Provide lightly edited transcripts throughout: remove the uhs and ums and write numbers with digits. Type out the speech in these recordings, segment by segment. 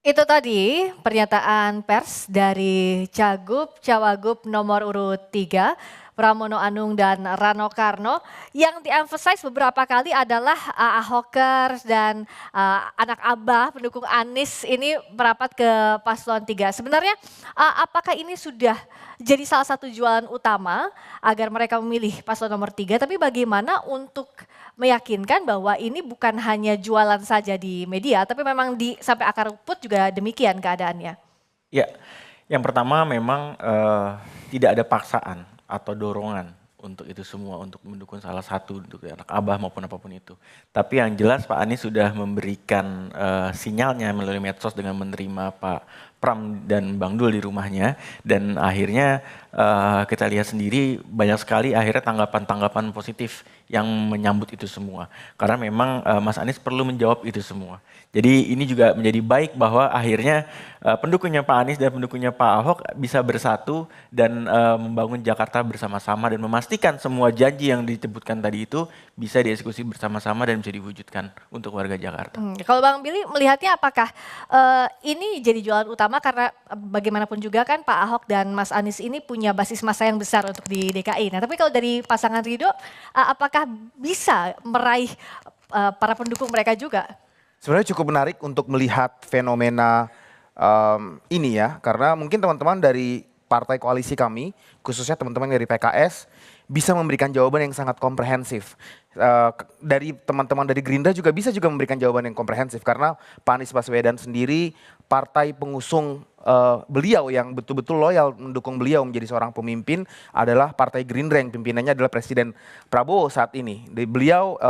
Itu tadi pernyataan pers dari Cawagup nomor urut 3, Pramono Anung dan Rano Karno, yang di-emphasize beberapa kali adalah Ahokers dan anak Abah pendukung Anies ini merapat ke paslon 3. Sebenarnya apakah ini sudah jadi salah satu jualan utama agar mereka memilih paslon nomor 3, tapi bagaimana untuk meyakinkan bahwa ini bukan hanya jualan saja di media, tapi memang sampai akar rumput juga demikian keadaannya? Ya, yang pertama memang tidak ada paksaan atau dorongan untuk itu semua, untuk mendukung salah satu, untuk anak Abah maupun apapun itu. Tapi yang jelas Pak Anies sudah memberikan sinyalnya melalui medsos dengan menerima Pak Pram dan Bang Dul di rumahnya, dan akhirnya kita lihat sendiri banyak sekali akhirnya tanggapan-tanggapan positif yang menyambut itu semua. Karena memang Mas Anies perlu menjawab itu semua. Jadi ini juga menjadi baik bahwa akhirnya pendukungnya Pak Anies dan pendukungnya Pak Ahok bisa bersatu dan membangun Jakarta bersama-sama dan memastikan semua janji yang disebutkan tadi itu bisa dieksekusi bersama-sama dan bisa diwujudkan untuk warga Jakarta. Kalau Bang Billy melihatnya apakah ini jadi jualan utama karena bagaimanapun juga kan Pak Ahok dan Mas Anies ini punya basis massa yang besar untuk di DKI. Nah tapi kalau dari pasangan Ridho apakah bisa meraih para pendukung mereka juga? Sebenarnya cukup menarik untuk melihat fenomena ini ya, karena mungkin teman-teman dari partai koalisi kami, khususnya teman-teman dari PKS, bisa memberikan jawaban yang sangat komprehensif. Dari teman-teman dari Gerindra juga bisa juga memberikan jawaban yang komprehensif, karena Pak Anies Baswedan sendiri partai pengusung beliau yang betul-betul loyal mendukung beliau menjadi seorang pemimpin adalah Partai Gerindra yang pimpinannya adalah Presiden Prabowo saat ini. Beliau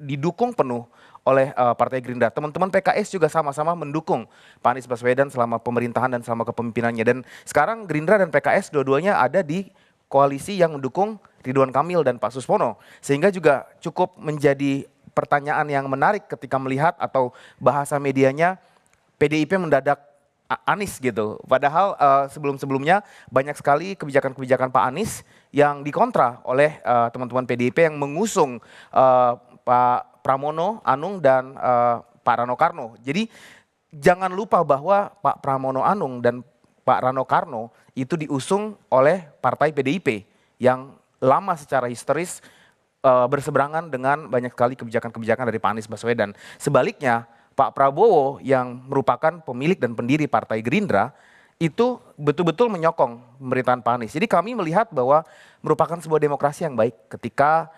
didukung penuh oleh Partai Gerindra. Teman-teman PKS juga sama-sama mendukung Pak Anies Baswedan selama pemerintahan dan selama kepemimpinannya. Dan sekarang Gerindra dan PKS dua-duanya ada di koalisi yang mendukung Ridwan Kamil dan Pak Suswono. Sehingga juga cukup menjadi pertanyaan yang menarik ketika melihat atau bahasa medianya PDIP mendadak Anies gitu. Padahal sebelum-sebelumnya banyak sekali kebijakan-kebijakan Pak Anies yang dikontra oleh teman-teman PDIP yang mengusung Pak Pramono Anung dan Pak Rano Karno. Jadi jangan lupa bahwa Pak Pramono Anung dan Pak Rano Karno itu diusung oleh partai PDIP yang lama secara historis berseberangan dengan banyak sekali kebijakan-kebijakan dari Pak Anies Baswedan. Sebaliknya Pak Prabowo yang merupakan pemilik dan pendiri Partai Gerindra itu betul-betul menyokong pemerintahan Pak Anies. Jadi kami melihat bahwa merupakan sebuah demokrasi yang baik ketika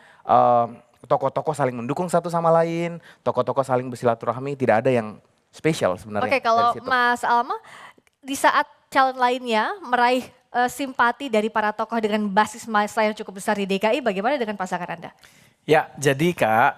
tokoh-tokoh saling mendukung satu sama lain, tokoh-tokoh saling bersilaturahmi, tidak ada yang spesial sebenarnya. Oke, kalau Mas Alma, di saat calon lainnya meraih simpati dari para tokoh dengan basis massa yang cukup besar di DKI, bagaimana dengan pasangan Anda? Ya, jadi Kak,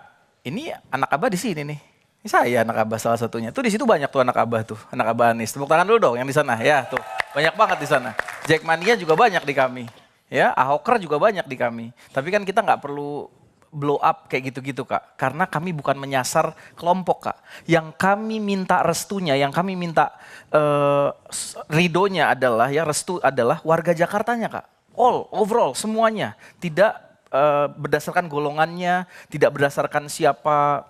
ini anak Abah di sini nih. Ini saya anak Abah salah satunya. Tuh di situ banyak tuh anak Abah tuh, anak Abah Anies. Tepuk tangan dulu dong yang di sana. Ya, tuh. Banyak banget di sana. Jackmania juga banyak di kami. Ya, Ahoker juga banyak di kami. Tapi kan kita nggak perlu blow up kayak gitu-gitu Kak. Karena kami bukan menyasar kelompok Kak. Yang kami minta restunya, yang kami minta ridonya adalah, ya restu adalah warga Jakartanya Kak. Overall semuanya. Tidak berdasarkan golongannya, tidak berdasarkan siapa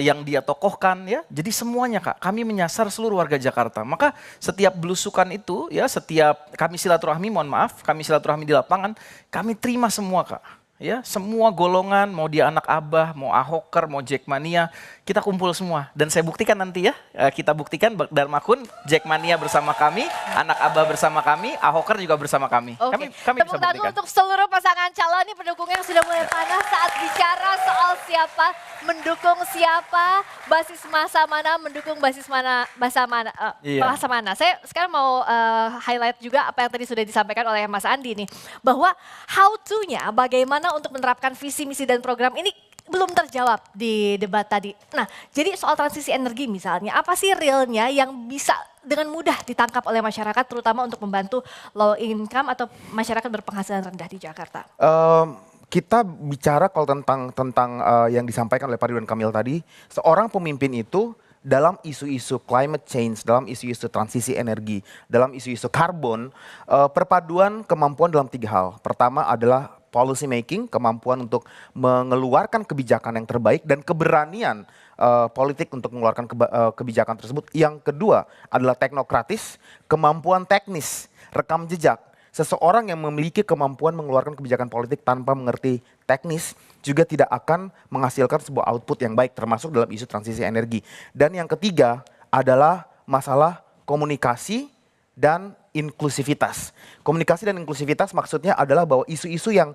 yang dia tokohkan ya. Jadi semuanya Kak, kami menyasar seluruh warga Jakarta. Maka setiap belusukan itu ya, setiap kami silaturahmi, mohon maaf, kami silaturahmi di lapangan, kami terima semua Kak. Ya, semua golongan, mau dia anak Abah, mau Ahoker, mau Jackmania, kita kumpul semua. Dan saya buktikan nanti ya, kita buktikan Dharma Kun, Jackmania bersama kami, anak Abah bersama kami, Ahoker juga bersama kami. Oke. Kami Tepuk tangan untuk seluruh pasangan calon ini, pendukungnya yang sudah mulai panas saat bicara soal siapa mendukung siapa, basis massa mana, mendukung basis mana, massa mana. Saya sekarang mau highlight juga apa yang tadi sudah disampaikan oleh Mas Andi nih, bahwa how to-nya bagaimana untuk menerapkan visi, misi dan program ini belum terjawab di debat tadi. Nah, jadi soal transisi energi misalnya, apa sih realnya yang bisa dengan mudah ditangkap oleh masyarakat, terutama untuk membantu low income atau masyarakat berpenghasilan rendah di Jakarta? Kita bicara kalau tentang yang disampaikan oleh Pak Ridwan Kamil tadi, seorang pemimpin itu dalam isu-isu climate change, dalam isu-isu transisi energi, dalam isu-isu karbon, perpaduan kemampuan dalam 3 hal. Pertama adalah policy making, kemampuan untuk mengeluarkan kebijakan yang terbaik dan keberanian politik untuk mengeluarkan kebijakan tersebut. Yang kedua adalah teknokratis, kemampuan teknis, rekam jejak. Seseorang yang memiliki kemampuan mengeluarkan kebijakan politik tanpa mengerti teknis juga tidak akan menghasilkan sebuah output yang baik, termasuk dalam isu transisi energi. Dan yang ketiga adalah masalah komunikasi dan inklusivitas. Komunikasi dan inklusivitas maksudnya adalah bahwa isu-isu yang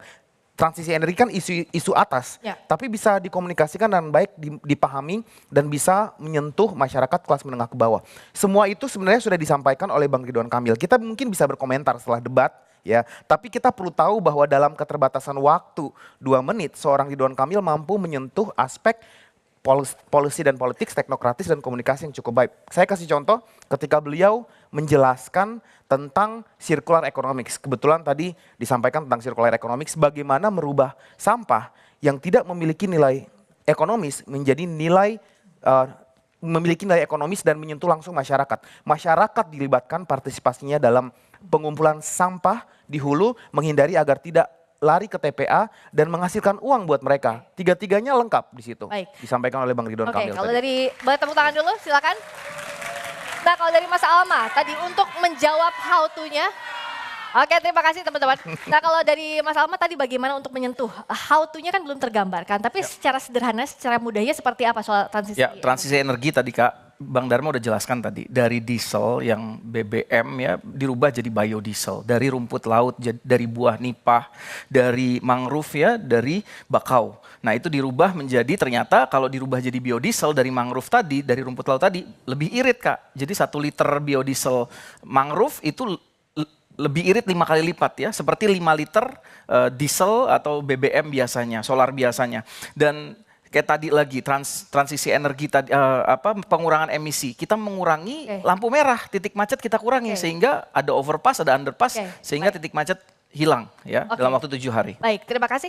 transisi energi kan isu atas, tapi bisa dikomunikasikan dengan baik, dipahami dan bisa menyentuh masyarakat kelas menengah ke bawah. Semua itu sebenarnya sudah disampaikan oleh Bang Ridwan Kamil. Kita mungkin bisa berkomentar setelah debat, ya, tapi kita perlu tahu bahwa dalam keterbatasan waktu 2 menit, seorang Ridwan Kamil mampu menyentuh aspek policy dan politik, teknokratis dan komunikasi yang cukup baik. Saya kasih contoh ketika beliau menjelaskan tentang circular economics. Kebetulan tadi disampaikan tentang circular economics, bagaimana merubah sampah yang tidak memiliki nilai ekonomis menjadi memiliki nilai ekonomis dan menyentuh langsung masyarakat. Masyarakat dilibatkan partisipasinya dalam pengumpulan sampah di hulu, menghindari agar tidak lari ke TPA dan menghasilkan uang buat mereka. Tiga-tiganya lengkap di situ. Baik. Disampaikan oleh Bang Ridwan Kamil. Kalau tadi. dari, boleh tepuk tangan dulu silakan. Nah kalau dari Mas Alma, tadi untuk menjawab how to-nya. Oke, terima kasih teman-teman. Nah kalau dari Mas Alma tadi bagaimana untuk menyentuh, how to-nya kan belum tergambarkan. Tapi secara sederhana, secara mudahnya seperti apa soal transisi? Ya, transisi energi tadi Kak. Bang Dharma udah jelaskan tadi, dari diesel yang BBM ya dirubah jadi biodiesel, dari rumput laut, dari buah nipah, dari mangrove ya, dari bakau. Nah itu dirubah menjadi, ternyata kalau dirubah jadi biodiesel dari mangrove tadi, dari rumput laut tadi, lebih irit Kak. Jadi 1 liter biodiesel mangrove itu lebih irit 5 kali lipat ya, seperti 5 liter diesel atau BBM biasanya, solar biasanya. Dan kayak tadi lagi transisi energi tadi pengurangan emisi. Kita mengurangi lampu merah, titik macet kita kurangi sehingga ada overpass, ada underpass sehingga titik macet hilang ya dalam waktu 7 hari. Baik, terima kasih.